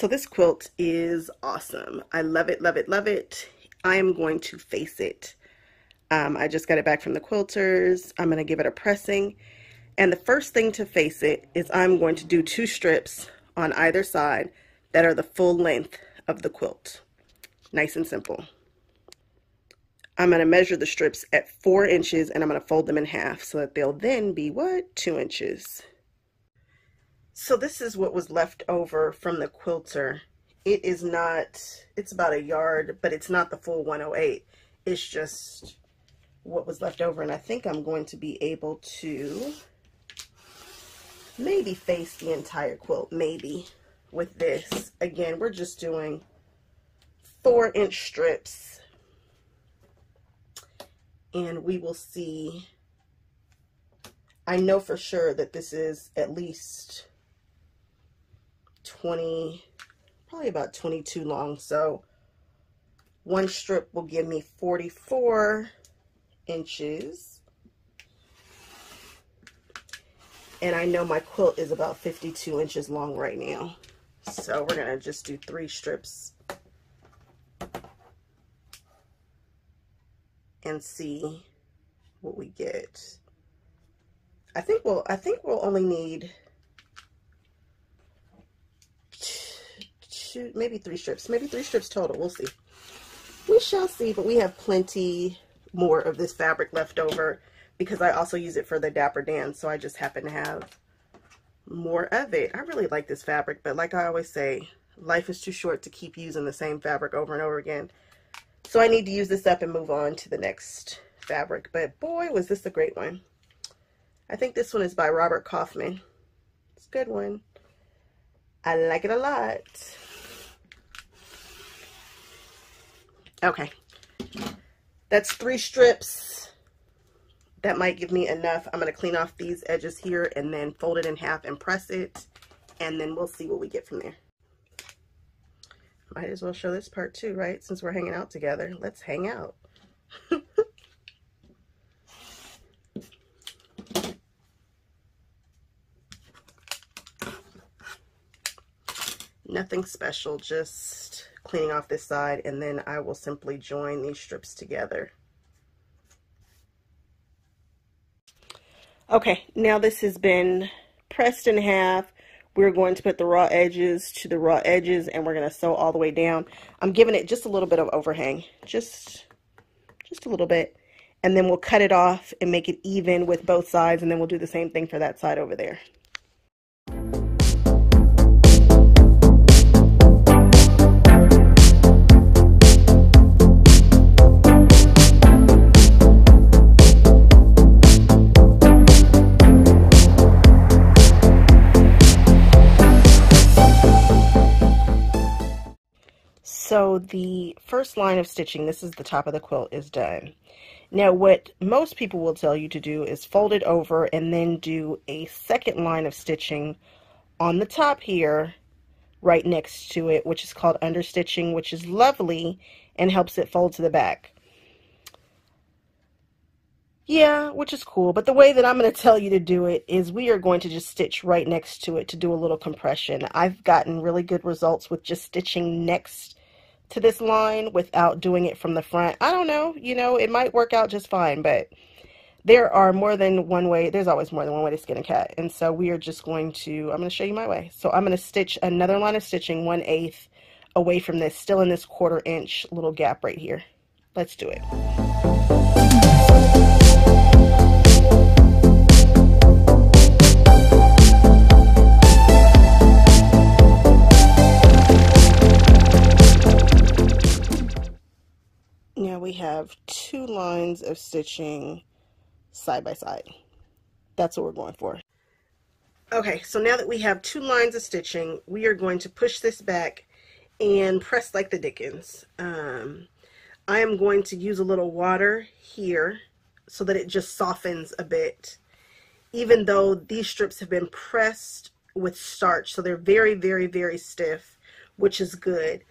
So this quilt is awesome. I love it, love it, love it. I am going to face it. I just got it back from the quilters. I'm going to give it a pressing. And the first thing to face it is I'm going to do 2 strips on either side that are the full length of the quilt. Nice and simple. I'm going to measure the strips at 4 inches and I'm going to fold them in half so that they'll then be, what, 2 inches. So this is what was left over from the quilter. It is not, it's about a yard, but it's not the full 108. It's just what was left over, and I think I'm going to be able to maybe face the entire quilt, maybe, with this. Again, we're just doing 4-inch strips, and we will see. I know for sure that this is at least 20, probably about 22 long, so 1 strip will give me 44 inches, and I know my quilt is about 52 inches long right now, so we're gonna just do 3 strips and see what we get. I think we'll only need 2, maybe 3 strips, maybe 3 strips total. We'll see. We shall see, but we have plenty more of this fabric left over because I also use it for the Dapper Dan, so I just happen to have more of it. I really like this fabric, but like I always say, life is too short to keep using the same fabric over and over again. So I need to use this up and move on to the next fabric. But boy, was this a great one. I think this one is by Robert Kaufman. It's a good one. I like it a lot. Okay, that's 3 strips. That might give me enough. I'm going to clean off these edges here and then fold it in half and press it, and then we'll see what we get from there. Might as well show this part too, right? Since we're hanging out together, let's hang out. Nothing special, just cleaning off this side, and then I will simply join these strips together. Okay, now this has been pressed in half. We're going to put the raw edges to the raw edges, and we're going to sew all the way down. I'm giving it just a little bit of overhang, just a little bit, and then we'll cut it off and make it even with both sides, and then we'll do the same thing for that side over there. So the first line of stitching, this is the top of the quilt, is done. Now what most people will tell you to do is fold it over and then do a second line of stitching on the top here, right next to it, which is called understitching, which is lovely and helps it fold to the back. Yeah, which is cool, but the way that I'm going to tell you to do it is we are going to just stitch right next to it to do a little compression. I've gotten really good results with just stitching next to this line without doing it from the front. I don't know, you know, it might work out just fine, but there are more than one way. There's always more than one way to skin a cat. And so we are just going to, I'm going to show you my way. So I'm going to stitch another line of stitching 1/8 away from this, still in this 1/4 inch little gap right here. Let's do it. Now we have 2 lines of stitching side by side. That's what we're going for. Okay, so now that we have 2 lines of stitching, we are going to push this back and press like the dickens. I am going to use a little water here so that it just softens a bit, even though these strips have been pressed with starch, so they're very, very, very stiff, which is good.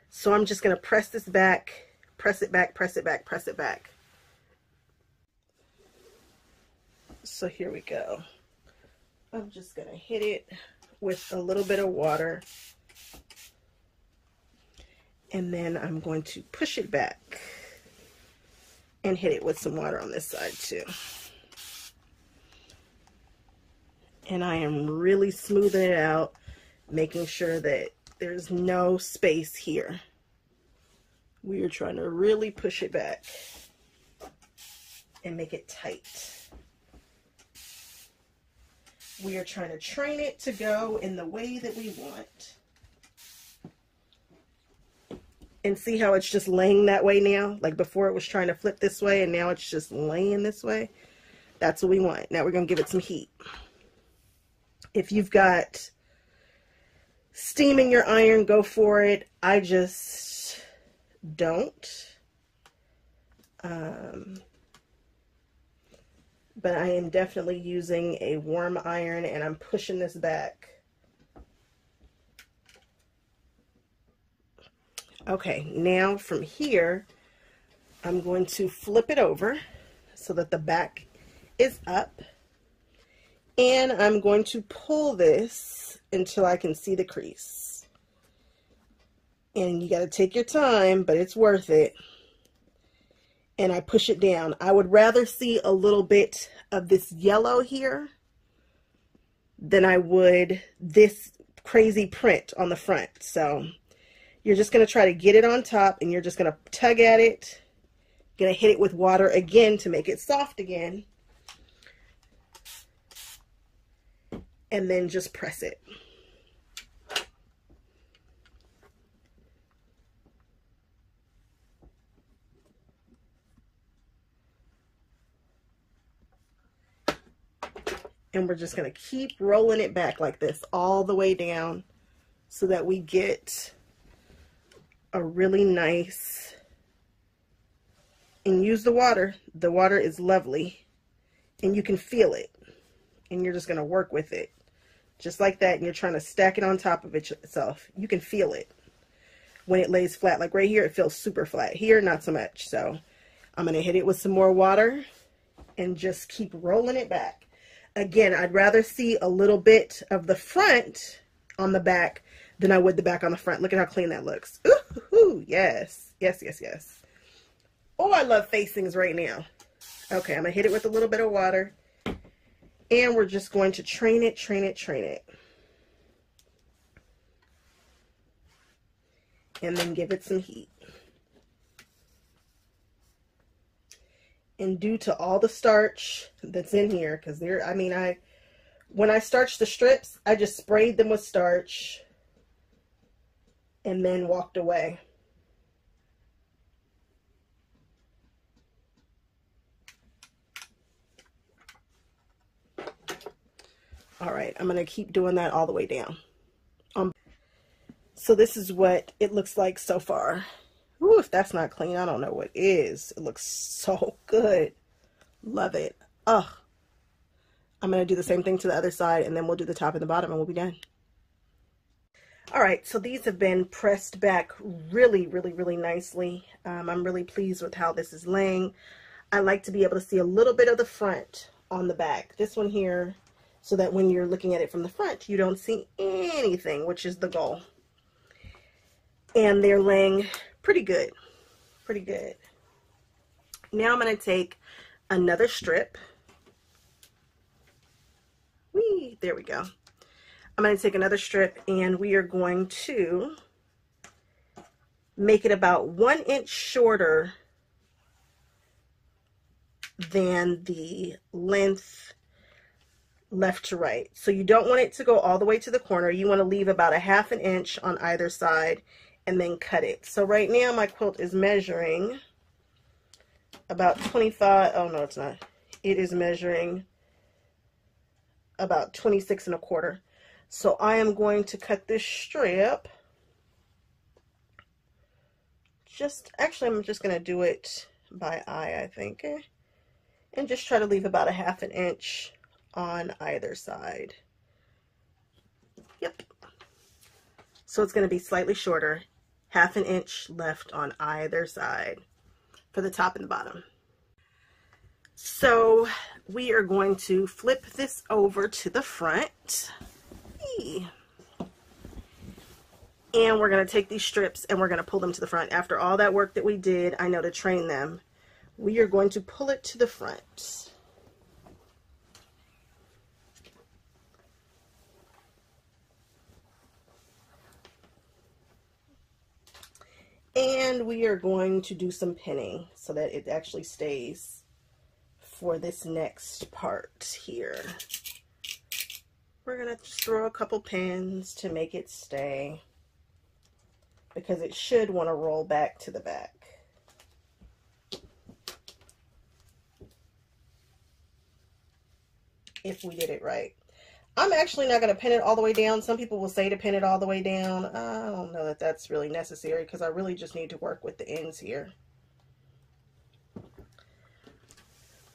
So I'm just going to press this back, press it back, press it back, press it back. So here we go. I'm just going to hit it with a little bit of water. And then I'm going to push it back and hit it with some water on this side too. And I am really smoothing it out, making sure that there's no space here. We are trying to really push it back and make it tight. We are trying to train it to go in the way that we want. And see how it's just laying that way now? Like before it was trying to flip this way and now it's just laying this way. That's what we want. Now we're going to give it some heat. If you've got steam in your iron, go for it. I just don't. But I am definitely using a warm iron and I'm pushing this back. Okay, now from here, I'm going to flip it over so that the back is up. And I'm going to pull this until I can see the crease. And you got to take your time, but it's worth it. And I push it down. I would rather see a little bit of this yellow here than I would this crazy print on the front. So you're just going to try to get it on top and you're just going to tug at it. Going to hit it with water again to make it soft again. And then just press it. And we're just going to keep rolling it back like this all the way down so that we get a really nice, and use the water. The water is lovely and you can feel it and you're just going to work with it just like that. And you're trying to stack it on top of itself. You can feel it when it lays flat. Like right here, it feels super flat. Here, not so much. So I'm going to hit it with some more water and just keep rolling it back. Again, I'd rather see a little bit of the front on the back than I would the back on the front. Look at how clean that looks. Ooh, yes. Yes, yes, yes. Oh, I love facings right now. Okay, I'm going to hit it with a little bit of water. And we're just going to train it, train it, train it. And then give it some heat. And due to all the starch that's in here, because there, I mean, when I starched the strips, I just sprayed them with starch and then walked away. All right, I'm going to keep doing that all the way down. So this is what it looks like so far. Ooh, if that's not clean, I don't know what is. It looks so good. Love it. Oh, I'm going to do the same thing to the other side, and then we'll do the top and the bottom, and we'll be done. All right, so these have been pressed back really, really, really nicely. I'm really pleased with how this is laying. I like to be able to see a little bit of the front on the back. This one here, so that when you're looking at it from the front, you don't see anything, which is the goal. And they're laying pretty good. Pretty good. Now I'm going to take another strip. Whee, there we go. I'm going to take another strip and we are going to make it about 1 inch shorter than the length left to right. So you don't want it to go all the way to the corner. You want to leave about 1/2 inch on either side and then cut it. So right now my quilt is measuring about 25, oh no it's not. It is measuring about 26 1/4. So I am going to cut this strip. Actually I'm just going to do it by eye, I think. And just try to leave about 1/2 inch on either side. Yep. So it's going to be slightly shorter, 1/2 inch left on either side for the top and the bottom. So we are going to flip this over to the front. And we're going to take these strips and we're going to pull them to the front. After all that work that we did, I know, to train them, we are going to pull it to the front. And we are going to do some pinning so that it actually stays for this next part here. We're going to just throw a couple pins to make it stay, because it should want to roll back to the back. If we did it right. I'm actually not going to pin it all the way down. Some people will say to pin it all the way down. I don't know that that's really necessary, because I really just need to work with the ends here.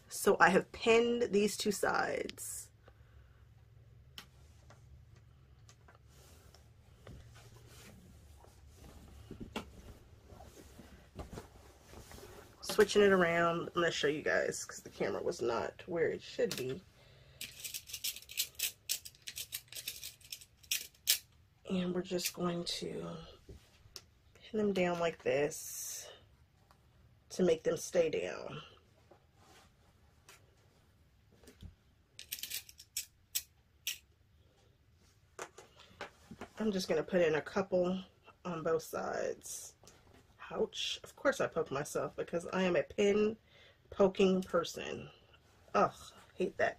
So I have pinned these two sides. Switching it around. I'm going to show you guys because the camera was not where it should be. And we're just going to pin them down like this to make them stay down. I'm just going to put in a couple on both sides. Ouch. Of course I poke myself because I am a pin poking person. Ugh, hate that.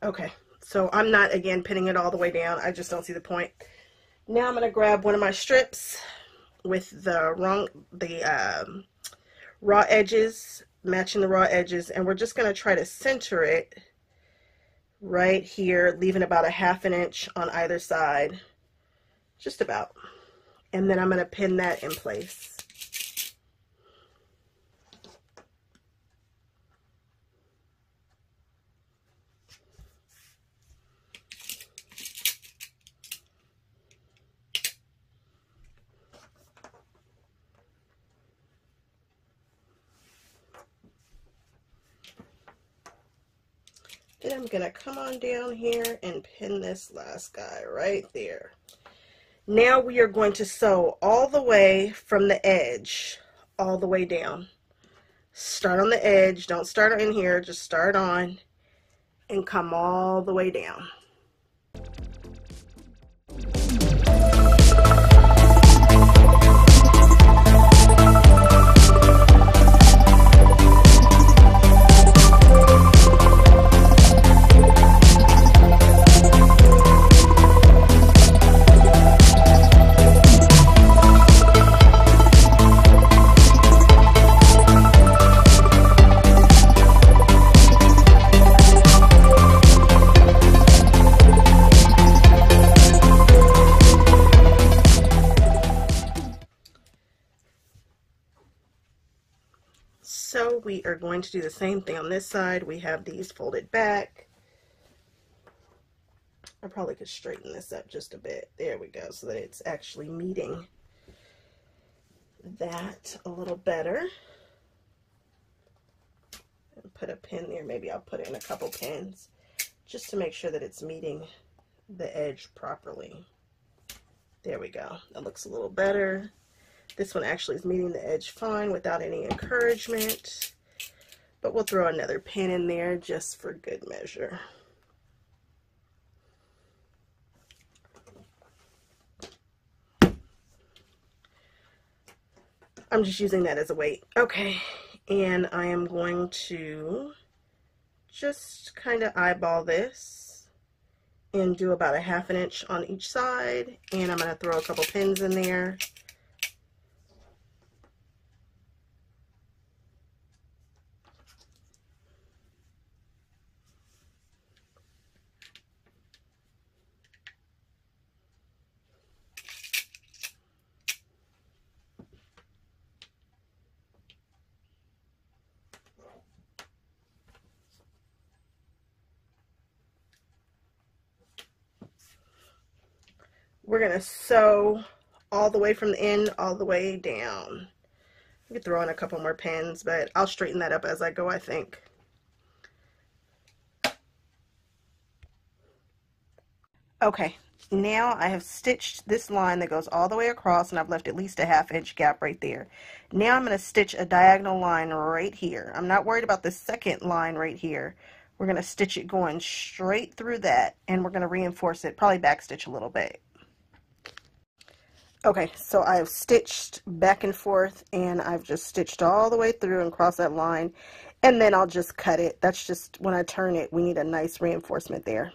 Okay, so I'm not, again, pinning it all the way down. I just don't see the point. Now I'm going to grab one of my strips with the raw edges, matching the raw edges, and we're just going to try to center it right here, leaving about a ½ inch on either side, just about. And then I'm going to pin that in place. Then I'm going to come on down here and pin this last guy right there. Now we are going to sew all the way from the edge, all the way down. Start on the edge, don't start in here, just start on and come all the way down. So we are going to do the same thing on this side. We have these folded back. I probably could straighten this up just a bit. There we go, so that it's actually meeting that a little better. And put a pin there. Maybe I'll put in a couple pins just to make sure that it's meeting the edge properly. There we go. That looks a little better. This one actually is meeting the edge fine without any encouragement, but we'll throw another pin in there just for good measure. I'm just using that as a weight. Okay, and I am going to just kind of eyeball this and do about a ½ inch on each side, and I'm going to throw a couple pins in there. we're going to sew all the way from the end all the way down. I could throw in a couple more pins, but I'll straighten that up as I go, I think. Okay, now I have stitched this line that goes all the way across, and I've left at least a 1/2 inch gap right there. Now I'm going to stitch a diagonal line right here. I'm not worried about the second line right here. We're going to stitch it going straight through that, and we're going to reinforce it, probably backstitch a little bit. Okay, so I've stitched back and forth, and I've just stitched all the way through and cross that line, and then I'll just cut it. That's just when I turn it, we need a nice reinforcement there.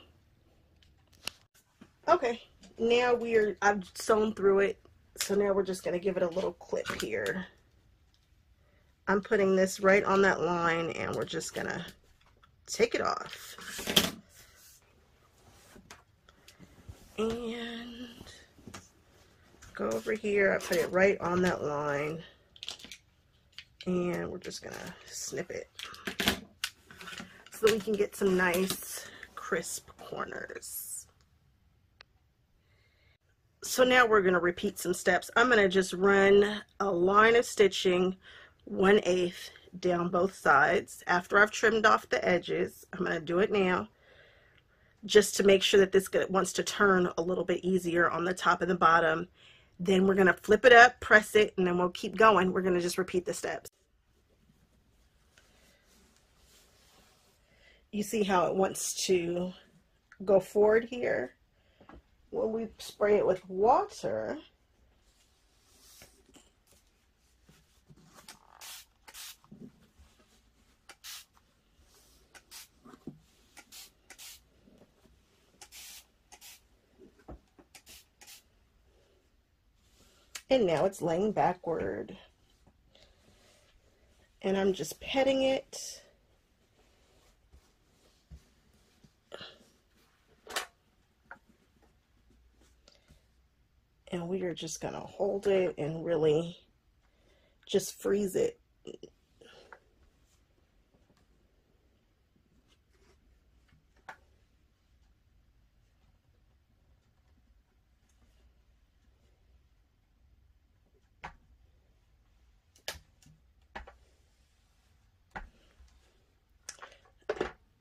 Okay, now I've sewn through it, so now we're just going to give it a little clip here. I'm putting this right on that line, and we're just going to take it off. And go over here, I put it right on that line, and we're just going to snip it so that we can get some nice crisp corners. So now we're going to repeat some steps. I'm going to just run a line of stitching 1/8 down both sides. After I've trimmed off the edges, I'm going to do it now just to make sure that this wants to turn a little bit easier on the top and the bottom. Then we're going to flip it up, press it, and then we'll keep going. We're going to just repeat the steps. You see how it wants to go forward here? When we spray it with water, and now it's laying backward, and I'm just petting it. And we are just going to hold it and really just freeze it.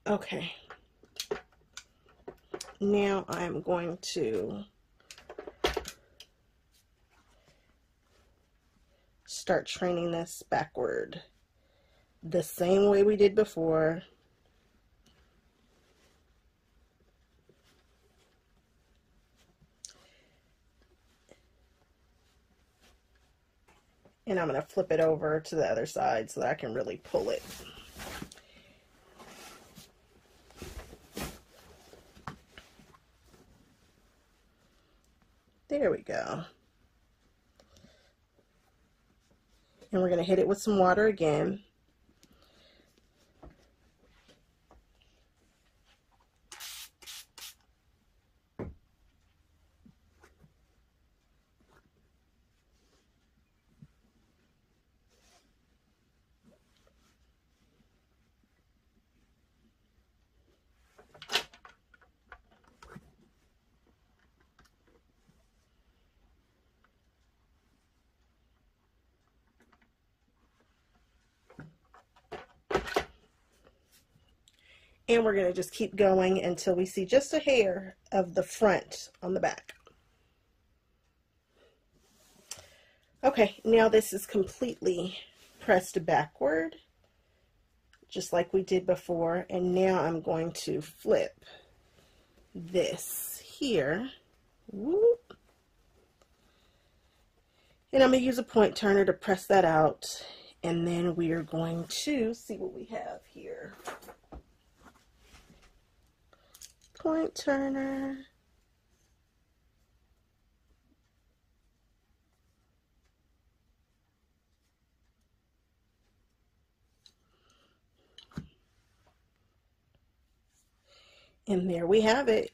Okay. Now I'm going to start training this backward the same way we did before. And I'm going to flip it over to the other side so that I can really pull it. There we go. And we're going to hit it with some water again. And we're going to just keep going until we see just a hair of the front on the back. Okay, now this is completely pressed backward, just like we did before. And now I'm going to flip this here. Whoop. And I'm going to use a point turner to press that out. And then we are going to see what we have here. Point turner. And there we have it.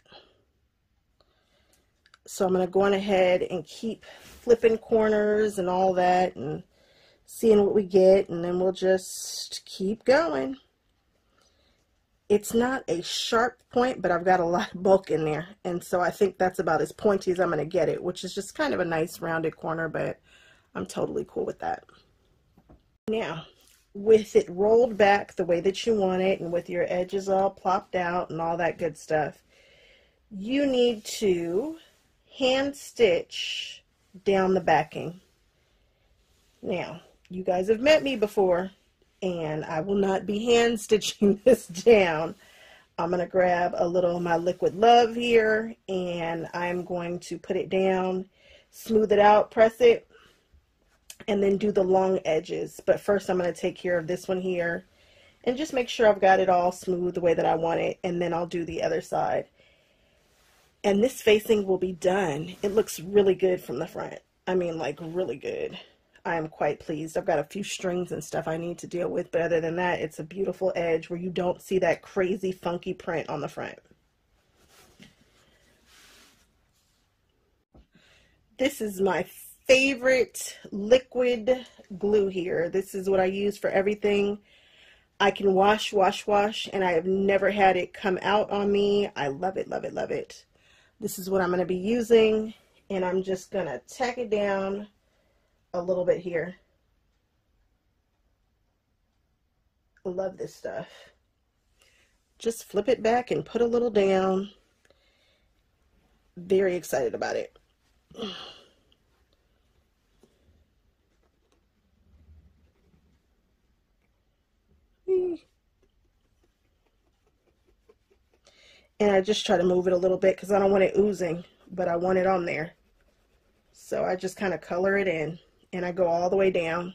So I'm going to go on ahead and keep flipping corners and all that and seeing what we get, and then we'll just keep going. It's not a sharp point, but I've got a lot of bulk in there, and so I think that's about as pointy as I'm going to get it, which is just kind of a nice rounded corner, but I'm totally cool with that. Now, with it rolled back the way that you want it, and with your edges all plopped out and all that good stuff, you need to hand stitch down the backing. Now, you guys have met me before, and I will not be hand stitching this down. I'm going to grab a little of my Liquid Love here, and I'm going to put it down, smooth it out, press it, and then do the long edges. But first I'm going to take care of this one here and just make sure I've got it all smooth the way that I want it, and then I'll do the other side. And this facing will be done. It looks really good from the front. I mean, like, really good. I am quite pleased. I've got a few strings and stuff I need to deal with, but other than that, it's a beautiful edge where you don't see that crazy funky print on the front. This is my favorite liquid glue here. This is what I use for everything. I can wash, and I have never had it come out on me. I love it, love it, love it. This is what I'm going to be using, and I'm just going to tack it down a little bit here. I love this stuff. Just flip it back and put a little down. Very excited about it. And I just try to move it a little bit because I don't want it oozing, but I want it on there. So I just kind of color it in, and I go all the way down.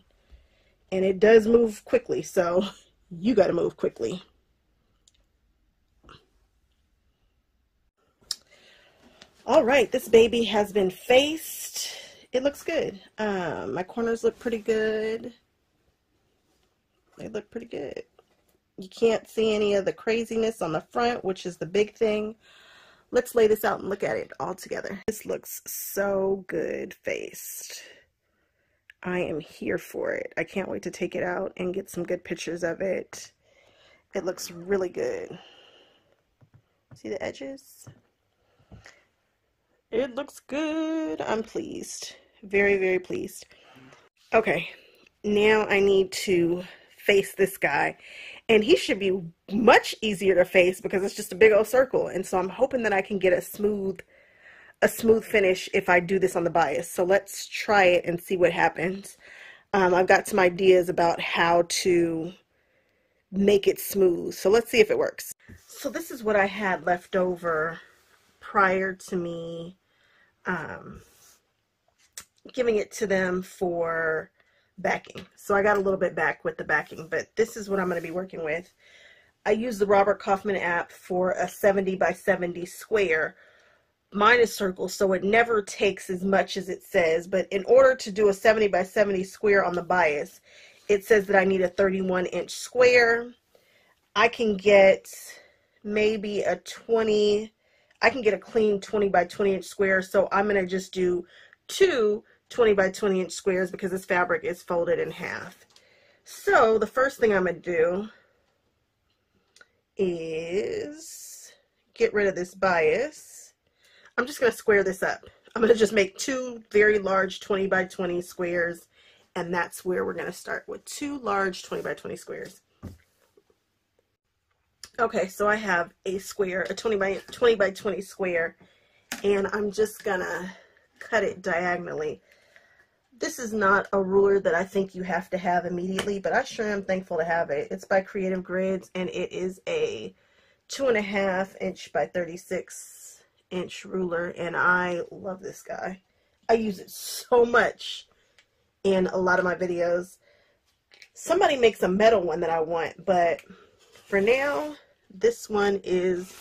And it does move quickly, so you got to move quickly. All right, this baby has been faced. It looks good. My corners look pretty good. They look pretty good. You can't see any of the craziness on the front, which is the big thing. Let's lay this out and look at it all together. This looks so good faced. I am here for it. I can't wait to take it out and get some good pictures of it. It looks really good. See the edges? It looks good. I'm pleased. Very, very pleased. Okay, now I need to face this guy. And he should be much easier to face because it's just a big old circle. And so I'm hoping that I can get a smooth finish if I do this on the bias. So let's try it and see what happens. I've got some ideas about how to make it smooth. So let's see if it works. So this is what I had left over prior to me giving it to them for backing. So I got a little bit back with the backing, but this is what I'm going to be working with. I use the Robert Kaufman app for a 70 by 70 square. Mine is circle, so it never takes as much as it says, but in order to do a 70 by 70 square on the bias, it says that I need a 31-inch square. I can get maybe a 20, I can get a clean 20 by 20 inch square, so I'm going to just do two 20 by 20 inch squares because this fabric is folded in half. So the first thing I'm going to do is get rid of this bias. I'm just going to square this up. I'm going to just make two very large 20 by 20 squares, and that's where we're going to start, with two large 20 by 20 squares. Okay, so I have a square, a 20 by 20 square, and I'm just going to cut it diagonally. This is not a ruler that I think you have to have immediately, but I sure am thankful to have it. It's by Creative Grids, and it is a 2.5 inch by 36 inch ruler, and I love this guy. I use it so much in a lot of my videos. Somebody makes a metal one that I want, but for now, this one is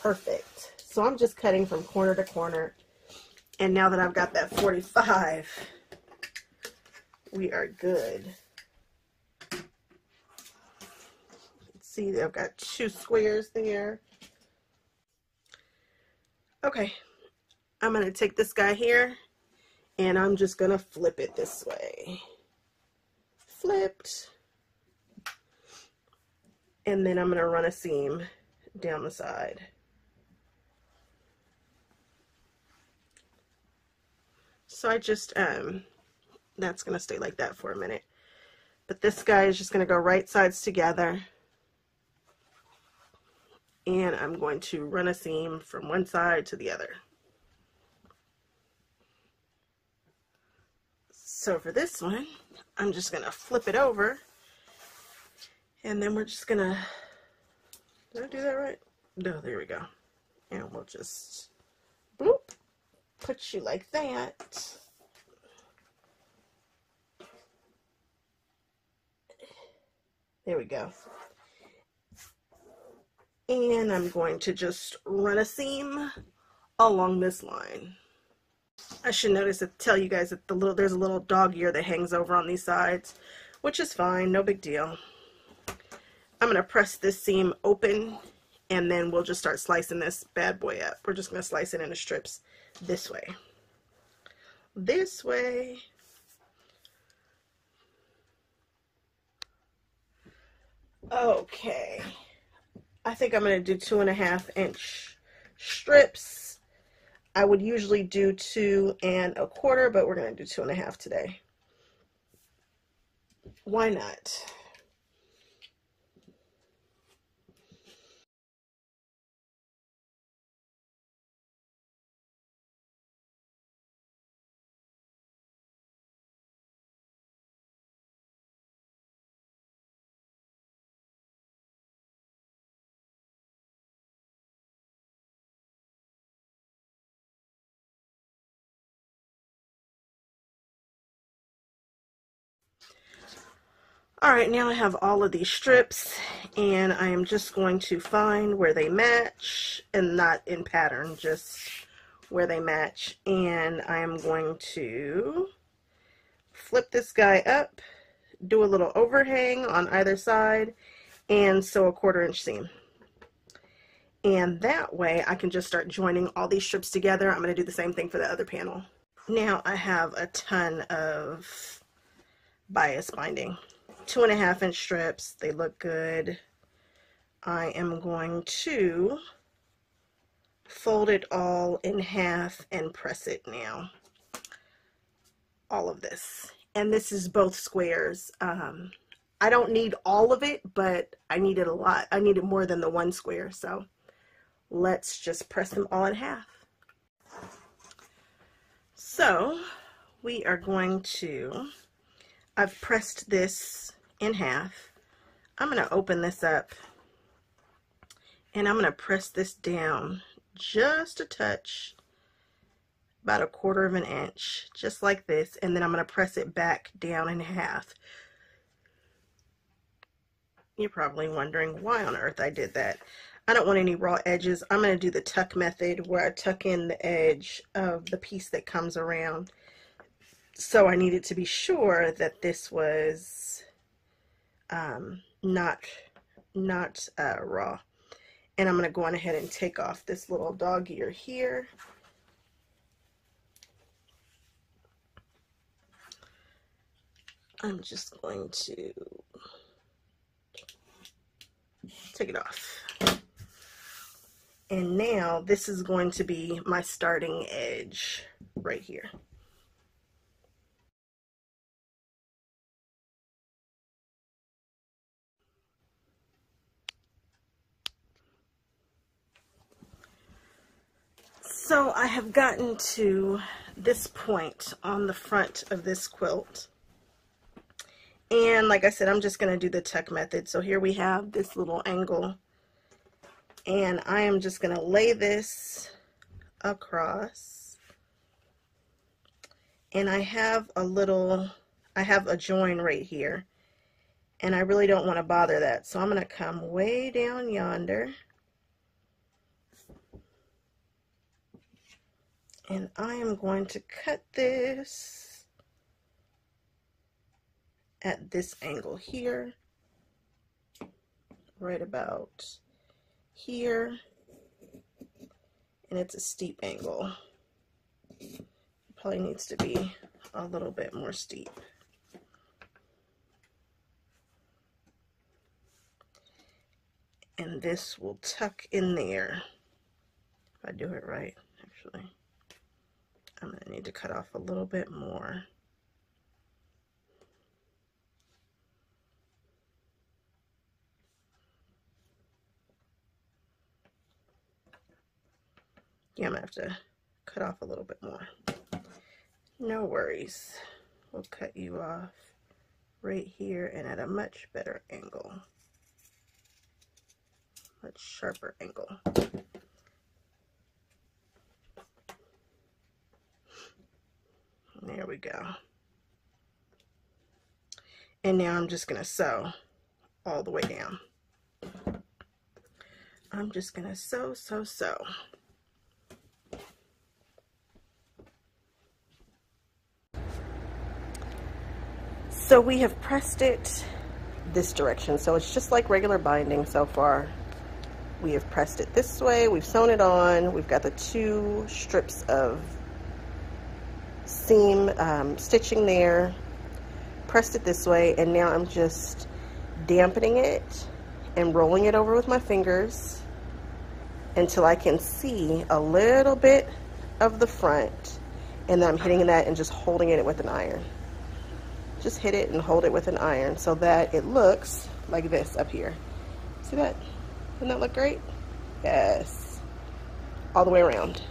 perfect. So I'm just cutting from corner to corner. And now that I've got that 45, we are good. See, I've got two squares there. Okay, I'm going to take this guy here, and I'm just going to flip it this way. Flipped. and then I'm going to run a seam down the side. So I just, that's going to stay like that for a minute. But this guy is just going to go right sides together. And I'm going to run a seam from one side to the other. So for this one, I'm just going to flip it over. And then we're just going to, did I do that right? No, there we go. And we'll just, boop, put you like that. There we go. And I'm going to just run a seam along this line. I should notice to tell you guys that there's a little dog ear that hangs over on these sides, which is fine, no big deal. I'm going to press this seam open, and then we'll just start slicing this bad boy up. We're just going to slice it into strips this way. This way. Okay, I think I'm going to do 2.5-inch strips. I would usually do 2 1/4, but we're going to do 2.5 today. Why not? Alright, now I have all of these strips, and I am just going to find where they match, and not in pattern, just where they match. And I am going to flip this guy up, do a little overhang on either side, and sew a 1/4-inch seam. And that way I can just start joining all these strips together. I'm going to do the same thing for the other panel. Now I have a ton of bias binding. 2.5-inch strips, they look good. I am going to fold it all in half and press it now. All of this. And this is both squares. I don't need all of it, but I needed a lot. I needed more than the one square, so let's just press them all in half. So we are going to, I've pressed this in half. I'm going to open this up, and I'm going to press this down just a touch, about 1/4 inch, just like this, and then I'm going to press it back down in half. You're probably wondering why on earth I did that. I don't want any raw edges. I'm going to do the tuck method, where I tuck in the edge of the piece that comes around. So I needed to be sure that this was not raw. And I'm going to go on ahead and take off this little dog ear here. I'm just going to take it off. And now this is going to be my starting edge right here. So I have gotten to this point on the front of this quilt. And like I said, I'm just going to do the tuck method. So here we have this little angle. And I am just going to lay this across. And I have a join right here. And I really don't want to bother that. So I'm going to come way down yonder. And I am going to cut this at this angle here, right about here, and it's a steep angle. It probably needs to be a little bit more steep. And this will tuck in there. If I do it right, actually. I'm going to need to cut off a little bit more. Yeah, I'm going to have to cut off a little bit more. No worries. We'll cut you off right here and at a much better angle. Much sharper angle. There we go. And now I'm just going to sew all the way down. I'm just going to sew, sew, sew. So we have pressed it this direction. So it's just like regular binding so far. We have pressed it this way. We've sewn it on. We've got the 2 strips of seam stitching there. Pressed it this way, and now I'm just dampening it and rolling it over with my fingers until I can see a little bit of the front, and then I'm hitting that and just holding it with an iron. Just hit it and hold it with an iron so that it looks like this up here. See that? Doesn't that look great? Yes. All the way around.